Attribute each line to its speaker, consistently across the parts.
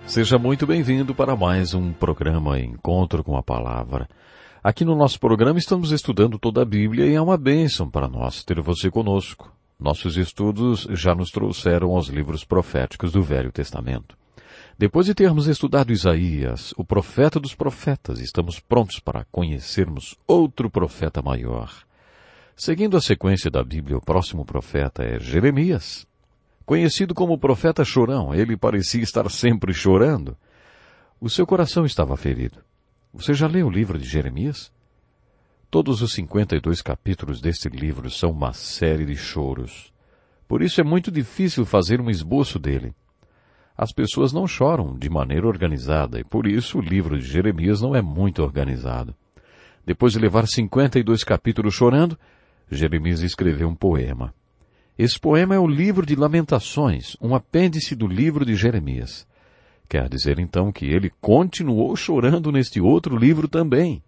Speaker 1: Seja muito bem-vindo para mais um programa Encontro com a Palavra. Aqui no nosso programa estamos estudando toda a Bíblia e é uma bênção para nós ter você conosco. Nossos estudos já nos trouxeram aos livros proféticos do Velho Testamento. Depois de termos estudado Isaías, o profeta dos profetas, estamos prontos para conhecermos outro profeta maior. Seguindo a sequência da Bíblia, o próximo profeta é Jeremias. Conhecido como o profeta chorão, ele parecia estar sempre chorando. O seu coração estava ferido. Você já leu o livro de Jeremias? Todos os 52 capítulos deste livro são uma série de choros. Por isso é muito difícil fazer um esboço dele. As pessoas não choram de maneira organizada e por isso o livro de Jeremias não é muito organizado. Depois de levar 52 capítulos chorando, Jeremias escreveu um poema. Esse poema é o livro de Lamentações, um apêndice do livro de Jeremias. Quer dizer então que ele continuou chorando neste outro livro também.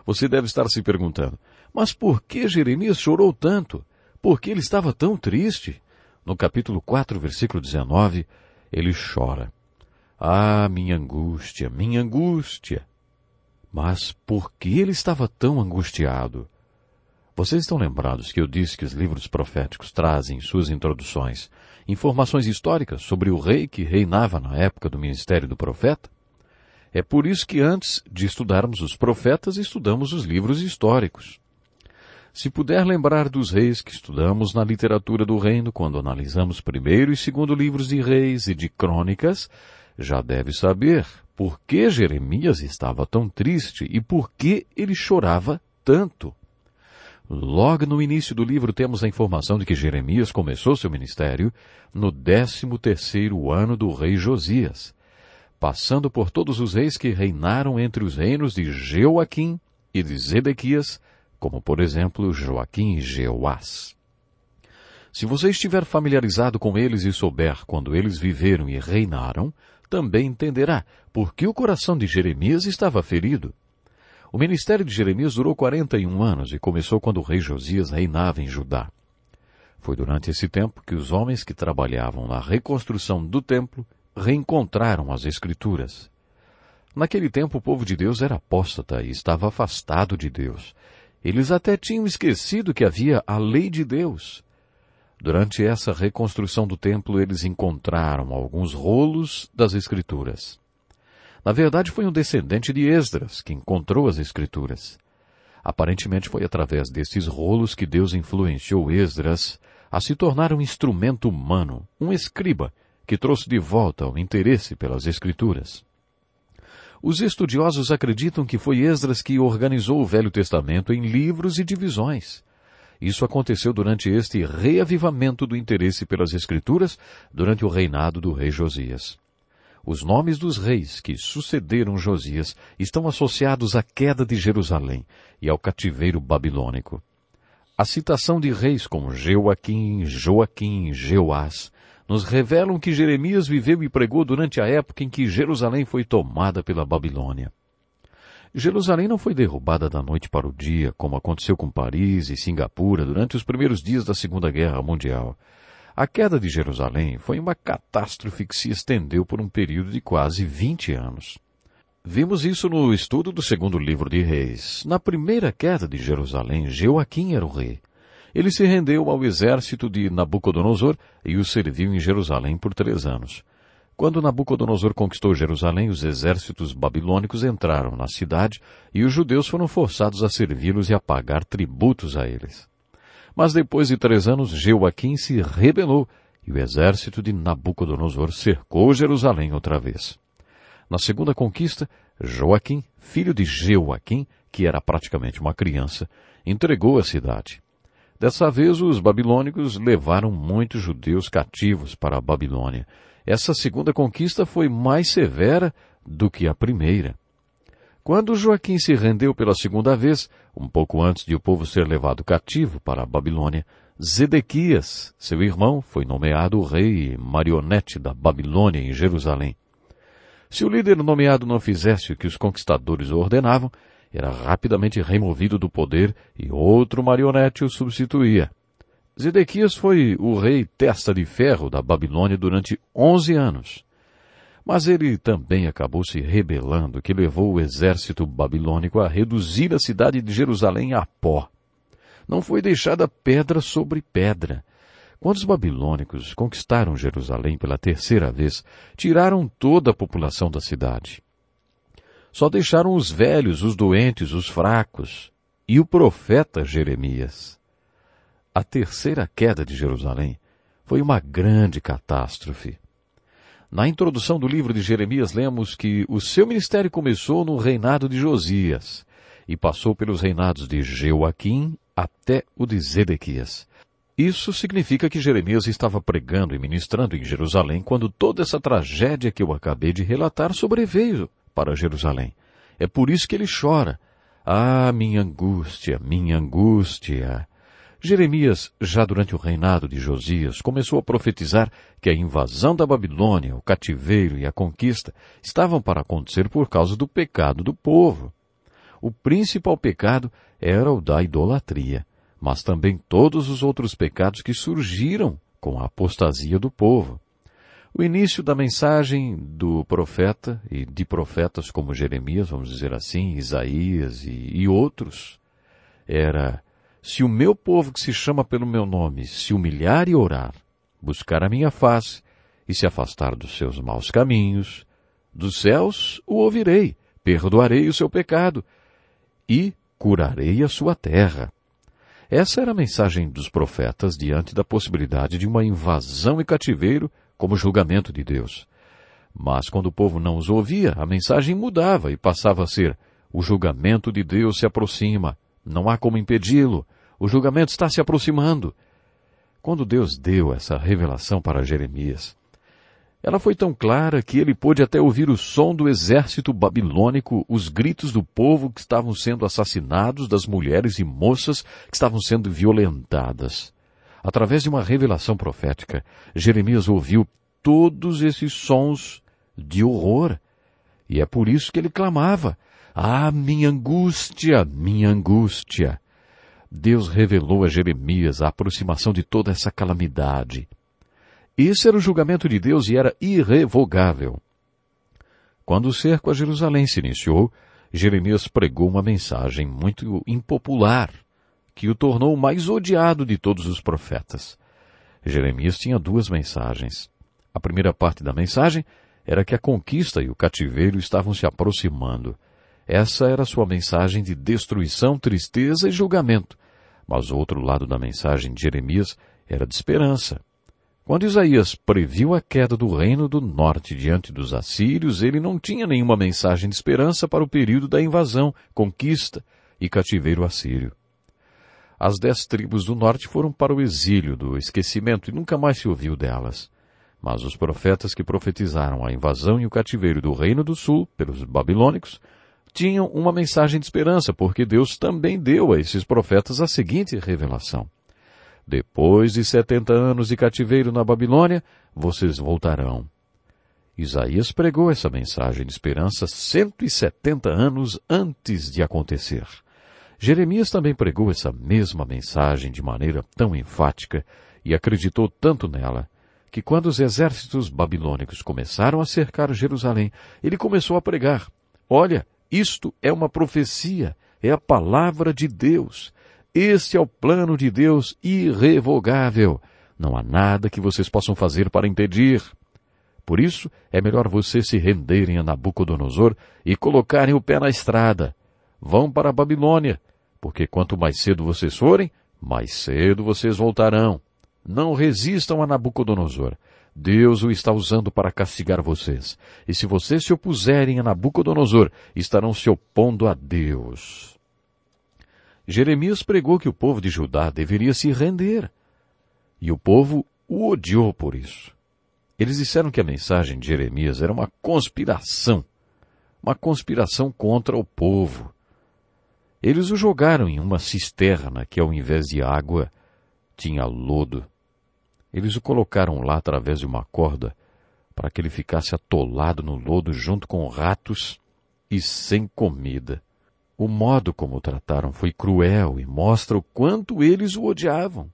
Speaker 1: Você deve estar se perguntando, mas por que Jeremias chorou tanto? Por que ele estava tão triste? No capítulo 4, versículo 19, ele chora. Ah, minha angústia, minha angústia! Mas por que ele estava tão angustiado? Vocês estão lembrados que eu disse que os livros proféticos trazem em suas introduções informações históricas sobre o rei que reinava na época do ministério do profeta? É por isso que antes de estudarmos os profetas, estudamos os livros históricos. Se puder lembrar dos reis que estudamos na literatura do reino quando analisamos primeiro e segundo livros de reis e de crônicas, já deve saber por que Jeremias estava tão triste e por que ele chorava tanto. Logo no início do livro temos a informação de que Jeremias começou seu ministério no 13º ano do rei Josias, passando por todos os reis que reinaram entre os reinos de Joaquim e de Zedequias, como por exemplo Joaquim e Jeoás. Se você estiver familiarizado com eles e souber quando eles viveram e reinaram, também entenderá por que o coração de Jeremias estava ferido. O ministério de Jeremias durou 41 anos e começou quando o rei Josias reinava em Judá. Foi durante esse tempo que os homens que trabalhavam na reconstrução do templo reencontraram as Escrituras. Naquele tempo o povo de Deus era apóstata e estava afastado de Deus. Eles até tinham esquecido que havia a lei de Deus. Durante essa reconstrução do templo eles encontraram alguns rolos das Escrituras. Na verdade, foi um descendente de Esdras que encontrou as Escrituras. Aparentemente foi através destes rolos que Deus influenciou Esdras a se tornar um instrumento humano, um escriba, que trouxe de volta o interesse pelas Escrituras. Os estudiosos acreditam que foi Esdras que organizou o Velho Testamento em livros e divisões. Isso aconteceu durante este reavivamento do interesse pelas Escrituras durante o reinado do rei Josias. Os nomes dos reis que sucederam Josias estão associados à queda de Jerusalém e ao cativeiro babilônico. A citação de reis como Joaquim, Joaquim e Jeoás nos revelam que Jeremias viveu e pregou durante a época em que Jerusalém foi tomada pela Babilônia. Jerusalém não foi derrubada da noite para o dia, como aconteceu com Paris e Singapura durante os primeiros dias da Segunda Guerra Mundial. A queda de Jerusalém foi uma catástrofe que se estendeu por um período de quase 20 anos. Vimos isso no estudo do segundo livro de Reis. Na primeira queda de Jerusalém, Joaquim era o rei. Ele se rendeu ao exército de Nabucodonosor e o serviu em Jerusalém por 3 anos. Quando Nabucodonosor conquistou Jerusalém, os exércitos babilônicos entraram na cidade e os judeus foram forçados a servi-los e a pagar tributos a eles. Mas depois de 3 anos, Joaquim se rebelou e o exército de Nabucodonosor cercou Jerusalém outra vez. Na segunda conquista, Joaquim, filho de Jeoaquim, que era praticamente uma criança, entregou a cidade. Dessa vez, os babilônicos levaram muitos judeus cativos para a Babilônia. Essa segunda conquista foi mais severa do que a primeira. Quando Joaquim se rendeu pela segunda vez, um pouco antes de o povo ser levado cativo para a Babilônia, Zedequias, seu irmão, foi nomeado o rei marionete da Babilônia em Jerusalém. Se o líder nomeado não fizesse o que os conquistadores ordenavam, era rapidamente removido do poder e outro marionete o substituía. Zedequias foi o rei testa de ferro da Babilônia durante 11 anos. Mas ele também acabou se rebelando, que levou o exército babilônico a reduzir a cidade de Jerusalém a pó. Não foi deixada pedra sobre pedra. Quando os babilônicos conquistaram Jerusalém pela terceira vez, tiraram toda a população da cidade. Só deixaram os velhos, os doentes, os fracos e o profeta Jeremias. A terceira queda de Jerusalém foi uma grande catástrofe. Na introdução do livro de Jeremias lemos que o seu ministério começou no reinado de Josias e passou pelos reinados de Joaquim até o de Zedequias. Isso significa que Jeremias estava pregando e ministrando em Jerusalém quando toda essa tragédia que eu acabei de relatar sobreveio para Jerusalém. É por isso que ele chora. Ah, minha angústia, minha angústia. Jeremias, já durante o reinado de Josias, começou a profetizar que a invasão da Babilônia, o cativeiro e a conquista estavam para acontecer por causa do pecado do povo. O principal pecado era o da idolatria, mas também todos os outros pecados que surgiram com a apostasia do povo. O início da mensagem do profeta e de profetas como Jeremias, vamos dizer assim, Isaías e outros, era: se o meu povo que se chama pelo meu nome se humilhar e orar, buscar a minha face e se afastar dos seus maus caminhos, dos céus o ouvirei, perdoarei o seu pecado e curarei a sua terra. Essa era a mensagem dos profetas diante da possibilidade de uma invasão e cativeiro como julgamento de Deus. Mas quando o povo não os ouvia, a mensagem mudava e passava a ser: o julgamento de Deus se aproxima, não há como impedi-lo, o julgamento está se aproximando. Quando Deus deu essa revelação para Jeremias, ela foi tão clara que ele pôde até ouvir o som do exército babilônico, os gritos do povo que estavam sendo assassinados, das mulheres e moças que estavam sendo violentadas. Através de uma revelação profética, Jeremias ouviu todos esses sons de horror. E é por isso que ele clamava: ah, minha angústia, minha angústia. Deus revelou a Jeremias a aproximação de toda essa calamidade. Esse era o julgamento de Deus e era irrevogável. Quando o cerco a Jerusalém se iniciou, Jeremias pregou uma mensagem muito impopular, que o tornou o mais odiado de todos os profetas. Jeremias tinha duas mensagens. A primeira parte da mensagem era que a conquista e o cativeiro estavam se aproximando. Essa era a sua mensagem de destruição, tristeza e julgamento. Mas o outro lado da mensagem de Jeremias era de esperança. Quando Isaías previu a queda do reino do norte diante dos assírios, ele não tinha nenhuma mensagem de esperança para o período da invasão, conquista e cativeiro assírio. As 10 tribos do norte foram para o exílio do esquecimento e nunca mais se ouviu delas. Mas os profetas que profetizaram a invasão e o cativeiro do reino do sul, pelos babilônicos, tinham uma mensagem de esperança, porque Deus também deu a esses profetas a seguinte revelação: depois de 70 anos de cativeiro na Babilônia, vocês voltarão. Isaías pregou essa mensagem de esperança 170 anos antes de acontecer. Jeremias também pregou essa mesma mensagem de maneira tão enfática e acreditou tanto nela, que quando os exércitos babilônicos começaram a cercar Jerusalém, ele começou a pregar: olha, isto é uma profecia, é a palavra de Deus. Este é o plano de Deus irrevogável. Não há nada que vocês possam fazer para impedir. Por isso, é melhor vocês se renderem a Nabucodonosor e colocarem o pé na estrada. Vão para a Babilônia, porque quanto mais cedo vocês forem, mais cedo vocês voltarão. Não resistam a Nabucodonosor. Deus o está usando para castigar vocês. E se vocês se opuserem a Nabucodonosor, estarão se opondo a Deus. Jeremias pregou que o povo de Judá deveria se render. E o povo o odiou por isso. Eles disseram que a mensagem de Jeremias era uma conspiração contra o povo. Eles o jogaram em uma cisterna que, ao invés de água, tinha lodo. Eles o colocaram lá através de uma corda para que ele ficasse atolado no lodo junto com ratos e sem comida. O modo como o trataram foi cruel e mostra o quanto eles o odiavam.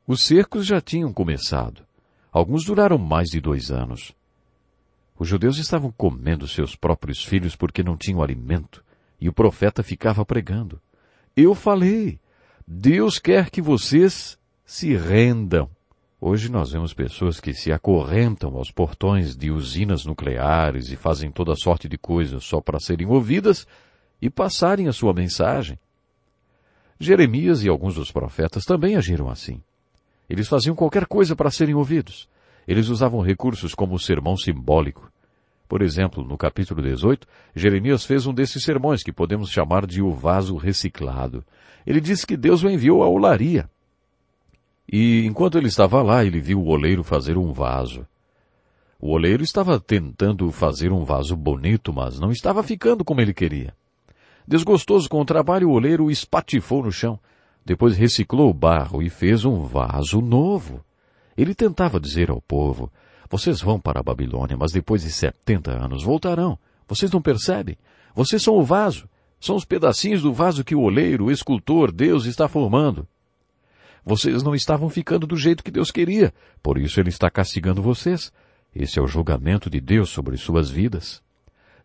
Speaker 1: Os cercos já tinham começado. Alguns duraram mais de 2 anos. Os judeus estavam comendo seus próprios filhos porque não tinham alimento, e o profeta ficava pregando. Eu falei, Deus quer que vocês se rendam. Hoje nós vemos pessoas que se acorrentam aos portões de usinas nucleares e fazem toda sorte de coisas só para serem ouvidas e passarem a sua mensagem. Jeremias e alguns dos profetas também agiram assim. Eles faziam qualquer coisa para serem ouvidos. Eles usavam recursos como o sermão simbólico. Por exemplo, no capítulo 18, Jeremias fez um desses sermões que podemos chamar de o vaso reciclado. Ele disse que Deus o enviou à olaria. E enquanto ele estava lá, ele viu o oleiro fazer um vaso. O oleiro estava tentando fazer um vaso bonito, mas não estava ficando como ele queria. Desgostoso com o trabalho, o oleiro o espatifou no chão. Depois reciclou o barro e fez um vaso novo. Ele tentava dizer ao povo, vocês vão para a Babilônia, mas depois de 70 anos voltarão. Vocês não percebem? Vocês são o vaso. São os pedacinhos do vaso que o oleiro, o escultor, Deus está formando. Vocês não estavam ficando do jeito que Deus queria, por isso Ele está castigando vocês. Esse é o julgamento de Deus sobre suas vidas.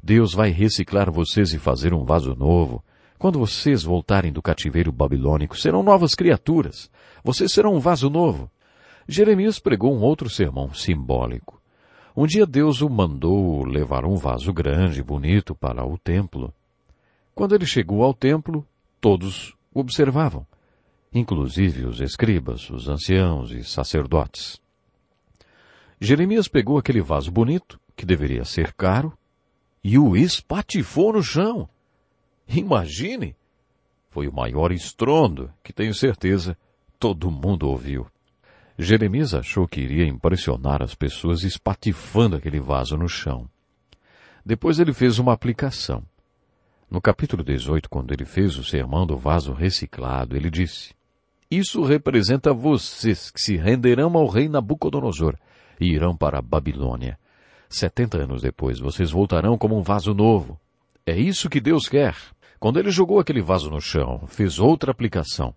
Speaker 1: Deus vai reciclar vocês e fazer um vaso novo. Quando vocês voltarem do cativeiro babilônico, serão novas criaturas. Vocês serão um vaso novo. Jeremias pregou um outro sermão simbólico. Um dia Deus o mandou levar um vaso grande e bonito para o templo. Quando ele chegou ao templo, todos o observavam, inclusive os escribas, os anciãos e sacerdotes. Jeremias pegou aquele vaso bonito, que deveria ser caro, e o espatifou no chão. Imagine! Foi o maior estrondo que tenho certeza todo mundo ouviu. Jeremias achou que iria impressionar as pessoas espatifando aquele vaso no chão. Depois ele fez uma aplicação. No capítulo 18, quando ele fez o sermão do vaso reciclado, ele disse, isso representa vocês que se renderão ao rei Nabucodonosor e irão para a Babilônia. 70 anos depois, vocês voltarão como um vaso novo. É isso que Deus quer. Quando ele jogou aquele vaso no chão, fez outra aplicação.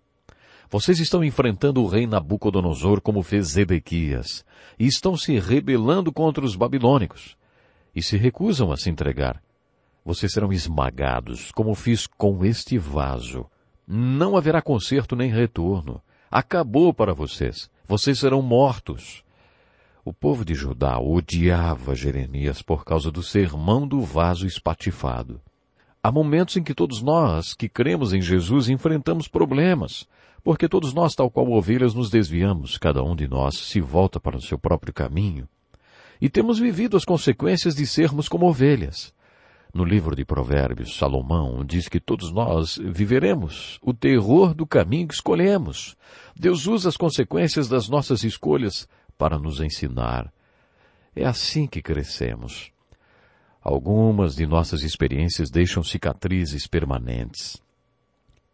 Speaker 1: Vocês estão enfrentando o rei Nabucodonosor como fez Zedequias, e estão se rebelando contra os babilônicos, e se recusam a se entregar. Vocês serão esmagados, como fiz com este vaso. Não haverá conserto nem retorno. Acabou para vocês. Vocês serão mortos. O povo de Judá odiava Jeremias por causa do sermão do vaso espatifado. Há momentos em que todos nós, que cremos em Jesus, enfrentamos problemas, porque todos nós, tal qual ovelhas, nos desviamos, cada um de nós se volta para o seu próprio caminho, e temos vivido as consequências de sermos como ovelhas. No livro de Provérbios, Salomão diz que todos nós viveremos o terror do caminho que escolhemos. Deus usa as consequências das nossas escolhas para nos ensinar. É assim que crescemos. Algumas de nossas experiências deixam cicatrizes permanentes.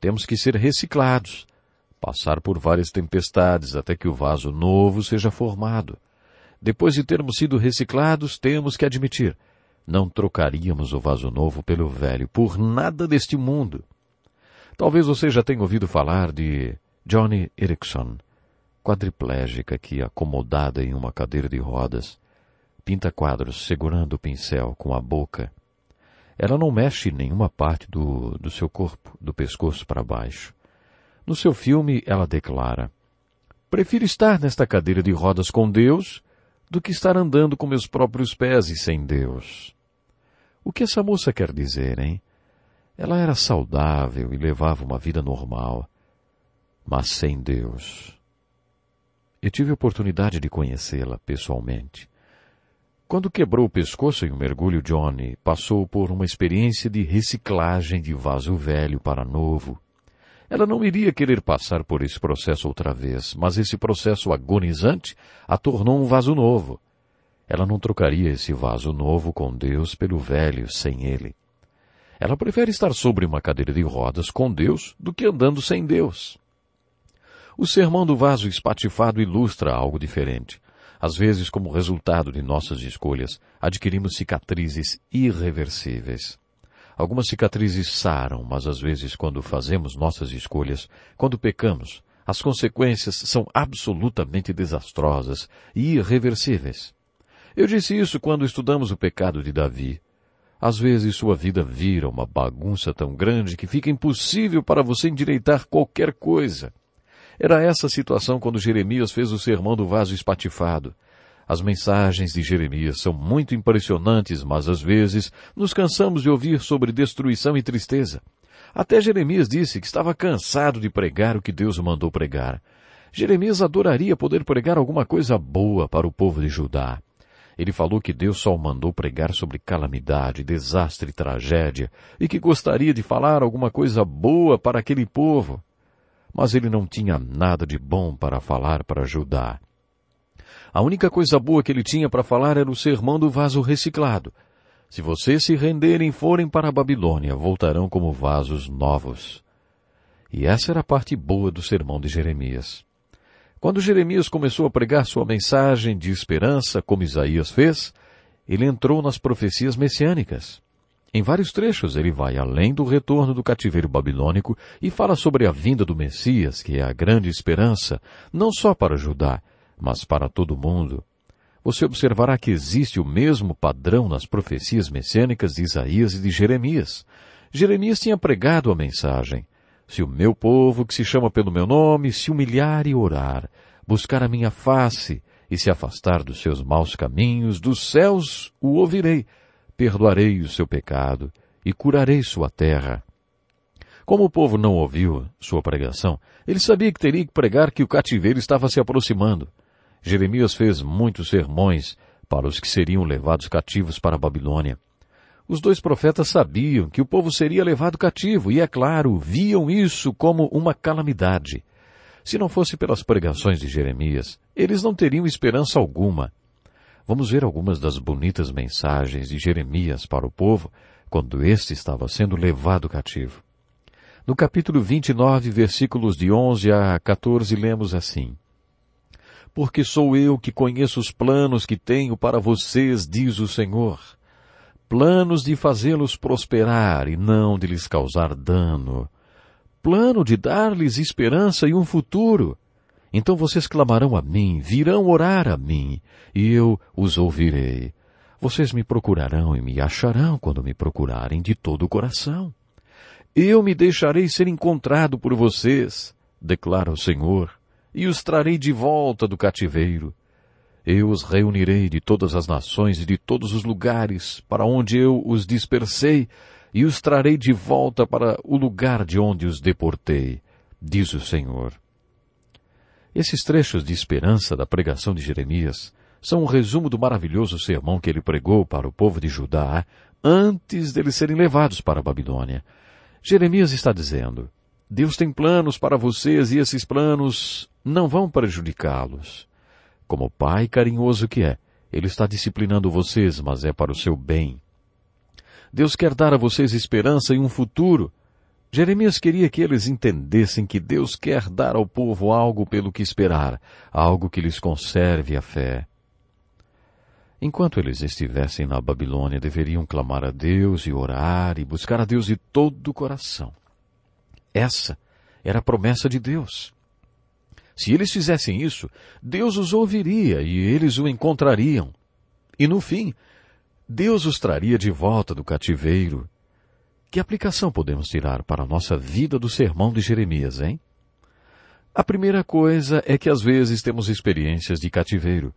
Speaker 1: Temos que ser reciclados, passar por várias tempestades até que o vaso novo seja formado. Depois de termos sido reciclados, temos que admitir, não trocaríamos o vaso novo pelo velho, por nada deste mundo. Talvez você já tenha ouvido falar de Joni Eareckson, quadriplégica que, acomodada em uma cadeira de rodas, pinta quadros segurando o pincel com a boca. Ela não mexe em nenhuma parte do seu corpo, do pescoço para baixo. No seu filme, ela declara, prefiro estar nesta cadeira de rodas com Deus do que estar andando com meus próprios pés e sem Deus. O que essa moça quer dizer, hein? Ela era saudável e levava uma vida normal, mas sem Deus. Eu tive a oportunidade de conhecê-la pessoalmente. Quando quebrou o pescoço em um mergulho, Johnny passou por uma experiência de reciclagem de vaso velho para novo. Ela não iria querer passar por esse processo outra vez, mas esse processo agonizante a tornou um vaso novo. Ela não trocaria esse vaso novo com Deus pelo velho sem Ele. Ela prefere estar sobre uma cadeira de rodas com Deus do que andando sem Deus. O sermão do vaso espatifado ilustra algo diferente. Às vezes, como resultado de nossas escolhas, adquirimos cicatrizes irreversíveis. Algumas cicatrizes saram, mas às vezes, quando fazemos nossas escolhas, quando pecamos, as consequências são absolutamente desastrosas e irreversíveis. Eu disse isso quando estudamos o pecado de Davi. Às vezes sua vida vira uma bagunça tão grande que fica impossível para você endireitar qualquer coisa. Era essa a situação quando Jeremias fez o sermão do vaso espatifado. As mensagens de Jeremias são muito impressionantes, mas às vezes nos cansamos de ouvir sobre destruição e tristeza. Até Jeremias disse que estava cansado de pregar o que Deus o mandou pregar. Jeremias adoraria poder pregar alguma coisa boa para o povo de Judá. Ele falou que Deus só o mandou pregar sobre calamidade, desastre e tragédia, e que gostaria de falar alguma coisa boa para aquele povo. Mas ele não tinha nada de bom para falar para Judá. A única coisa boa que ele tinha para falar era o sermão do vaso reciclado. Se vocês se renderem e forem para a Babilônia, voltarão como vasos novos. E essa era a parte boa do sermão de Jeremias. Quando Jeremias começou a pregar sua mensagem de esperança, como Isaías fez, ele entrou nas profecias messiânicas. Em vários trechos ele vai além do retorno do cativeiro babilônico e fala sobre a vinda do Messias, que é a grande esperança, não só para Judá, mas para todo o mundo. Você observará que existe o mesmo padrão nas profecias messiânicas de Isaías e de Jeremias. Jeremias tinha pregado a mensagem: se o meu povo, que se chama pelo meu nome, se humilhar e orar, buscar a minha face e se afastar dos seus maus caminhos, dos céus o ouvirei, perdoarei o seu pecado e curarei sua terra. Como o povo não ouviu sua pregação, ele sabia que teria que pregar que o cativeiro estava se aproximando. Jeremias fez muitos sermões para os que seriam levados cativos para a Babilônia. Os dois profetas sabiam que o povo seria levado cativo e, é claro, viam isso como uma calamidade. Se não fosse pelas pregações de Jeremias, eles não teriam esperança alguma. Vamos ver algumas das bonitas mensagens de Jeremias para o povo quando este estava sendo levado cativo. No capítulo 29, versículos de 11 a 14, lemos assim: Porque sou eu que conheço os planos que tenho para vocês, diz o Senhor. Planos de fazê-los prosperar e não de lhes causar dano. Plano de dar-lhes esperança e um futuro. Então vocês clamarão a mim, virão orar a mim, e eu os ouvirei. Vocês me procurarão e me acharão quando me procurarem de todo o coração. Eu me deixarei ser encontrado por vocês, declara o Senhor, e os trarei de volta do cativeiro. Eu os reunirei de todas as nações e de todos os lugares para onde eu os dispersei, e os trarei de volta para o lugar de onde os deportei, diz o Senhor. Esses trechos de esperança da pregação de Jeremias são um resumo do maravilhoso sermão que ele pregou para o povo de Judá antes deles serem levados para a Babilônia. Jeremias está dizendo: Deus tem planos para vocês e esses planos não vão prejudicá-los. Como pai carinhoso que é, ele está disciplinando vocês, mas é para o seu bem. Deus quer dar a vocês esperança e um futuro. Jeremias queria que eles entendessem que Deus quer dar ao povo algo pelo que esperar, algo que lhes conserve a fé. Enquanto eles estivessem na Babilônia, deveriam clamar a Deus e orar e buscar a Deus de todo o coração. Essa era a promessa de Deus. Se eles fizessem isso, Deus os ouviria e eles o encontrariam. E no fim, Deus os traria de volta do cativeiro. Que aplicação podemos tirar para a nossa vida do sermão de Jeremias, hein? A primeira coisa é que às vezes temos experiências de cativeiro.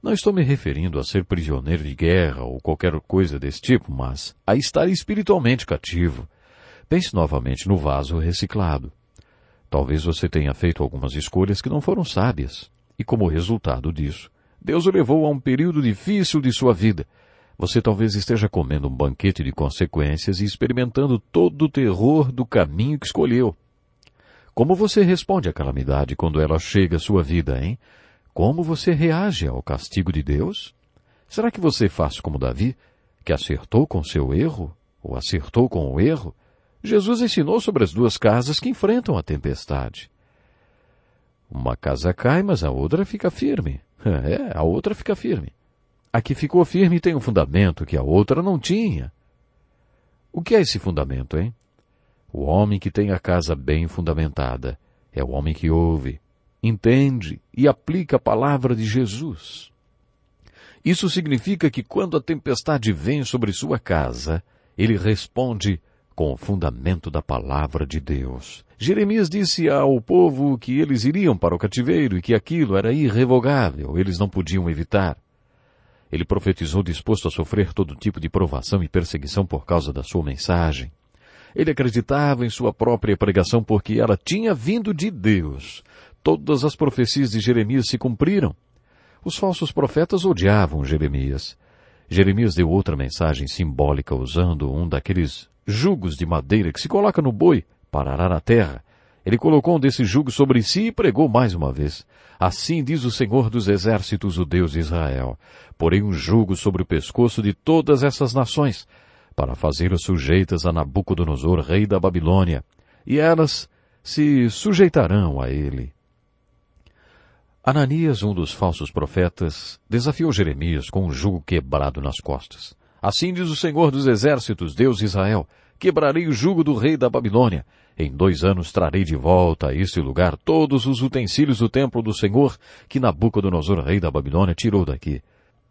Speaker 1: Não estou me referindo a ser prisioneiro de guerra ou qualquer coisa desse tipo, mas a estar espiritualmente cativo. Pense novamente no vaso reciclado. Talvez você tenha feito algumas escolhas que não foram sábias, e como resultado disso, Deus o levou a um período difícil de sua vida. Você talvez esteja comendo um banquete de consequências e experimentando todo o terror do caminho que escolheu. Como você responde à calamidade quando ela chega à sua vida, hein? Como você reage ao castigo de Deus? Será que você faz como Davi, que acertou com seu erro, ou acertou com o erro? Jesus ensinou sobre as duas casas que enfrentam a tempestade. Uma casa cai, mas a outra fica firme. A outra fica firme. A que ficou firme tem um fundamento que a outra não tinha. O que é esse fundamento, hein? O homem que tem a casa bem fundamentada é o homem que ouve, entende e aplica a palavra de Jesus. Isso significa que quando a tempestade vem sobre sua casa, ele responde com o fundamento da palavra de Deus. Jeremias disse ao povo que eles iriam para o cativeiro e que aquilo era irrevogável, eles não podiam evitar. Ele profetizou disposto a sofrer todo tipo de provação e perseguição por causa da sua mensagem. Ele acreditava em sua própria pregação porque ela tinha vindo de Deus. Todas as profecias de Jeremias se cumpriram. Os falsos profetas odiavam Jeremias. Jeremias deu outra mensagem simbólica usando um daqueles jugos de madeira que se coloca no boi para arar a terra. Ele colocou um desses jugos sobre si e pregou mais uma vez. Assim diz o Senhor dos Exércitos, o Deus de Israel: porei um jugo sobre o pescoço de todas essas nações, para fazê-las sujeitas a Nabucodonosor, rei da Babilônia, e elas se sujeitarão a ele. Ananias, um dos falsos profetas, desafiou Jeremias com um jugo quebrado nas costas. Assim diz o Senhor dos Exércitos, Deus de Israel: quebrarei o jugo do rei da Babilônia. Em 2 anos trarei de volta a este lugar todos os utensílios do templo do Senhor que Nabucodonosor, rei da Babilônia, tirou daqui.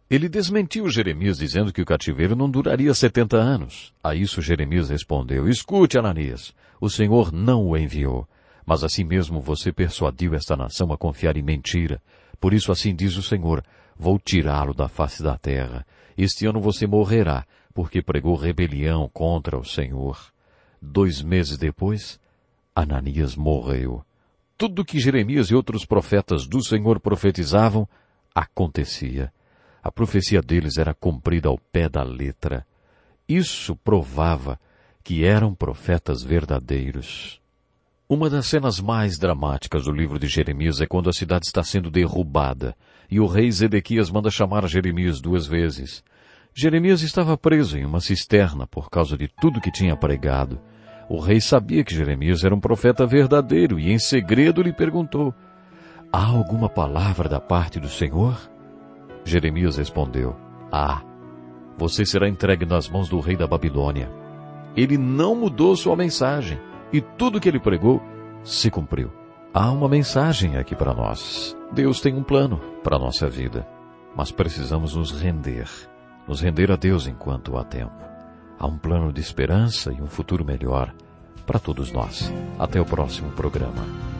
Speaker 1: Ele desmentiu Jeremias dizendo que o cativeiro não duraria 70 anos. A isso Jeremias respondeu: escute, Ananias, o Senhor não o enviou. Mas assim mesmo você persuadiu esta nação a confiar em mentira. Por isso assim diz o Senhor: vou tirá-lo da face da terra. Este ano você morrerá, porque pregou rebelião contra o Senhor. 2 meses depois, Ananias morreu. Tudo o que Jeremias e outros profetas do Senhor profetizavam acontecia. A profecia deles era cumprida ao pé da letra. Isso provava que eram profetas verdadeiros. Uma das cenas mais dramáticas do livro de Jeremias é quando a cidade está sendo derrubada e o rei Zedequias manda chamar Jeremias 2 vezes. Jeremias estava preso em uma cisterna por causa de tudo que tinha pregado. O rei sabia que Jeremias era um profeta verdadeiro e em segredo lhe perguntou: há alguma palavra da parte do Senhor? Jeremias respondeu: você será entregue nas mãos do rei da Babilônia. Ele não mudou sua mensagem e tudo que ele pregou se cumpriu. Há uma mensagem aqui para nós. Deus tem um plano para a nossa vida, mas precisamos nos render a Deus enquanto há tempo. Há um plano de esperança e um futuro melhor para todos nós. Até o próximo programa.